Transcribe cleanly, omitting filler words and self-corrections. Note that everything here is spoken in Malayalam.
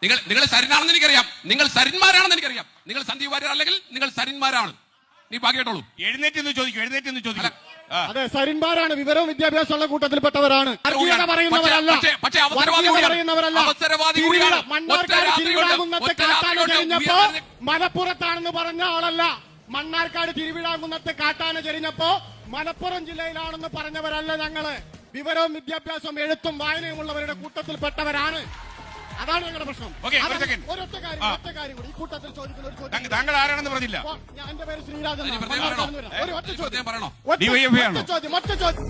നിങ്ങൾ സരിനാണെന്ന് എനിക്കറിയാം, നിങ്ങൾ സരിന്മാരാണെന്ന് എനിക്കറിയാം. നിങ്ങൾ സന്ദീപ് വാര്യർ അല്ലെങ്കിൽ നിങ്ങൾ സരിന്മാരാണ്. നീ ബാക്കിയിട്ടോളൂ. എഴുന്നേറ്റ് ചോദിക്കും. അതെ, സരിന്മാരാണ്, വിവരവും വിദ്യാഭ്യാസമുള്ള കൂട്ടത്തിൽപ്പെട്ടവരാണ്. പക്ഷേ മണ്ണാർക്കാട് കാട്ടാന ചെരിഞ്ഞപ്പോ മലപ്പുറത്താണെന്ന് പറഞ്ഞ ആളല്ല. മണ്ണാർക്കാട് തിരുവിഴാകുന്നത്ത് കാട്ടാന ചെരിഞ്ഞപ്പോ മലപ്പുറം ജില്ലയിലാണെന്ന് പറഞ്ഞവരല്ല ഞങ്ങള്. വിവരവും വിദ്യാഭ്യാസവും എഴുത്തും വായനയുമുള്ളവരുടെ കൂട്ടത്തിൽപ്പെട്ടവരാണ്. അതാണ് ഞങ്ങളുടെ പ്രശ്നം. ഒരൊറ്റ കാര്യം കൂടി ഈ കൂട്ടത്തിൽ ചോദിക്കുന്ന ഒരു ചോദ്യം. താങ്കൾ ആരാണെന്ന് പറഞ്ഞില്ല. എന്റെ പേര് ശ്രീരാജൻ. ഒറ്റ ചോദ്യം. ഒറ്റ ചോദ്യം.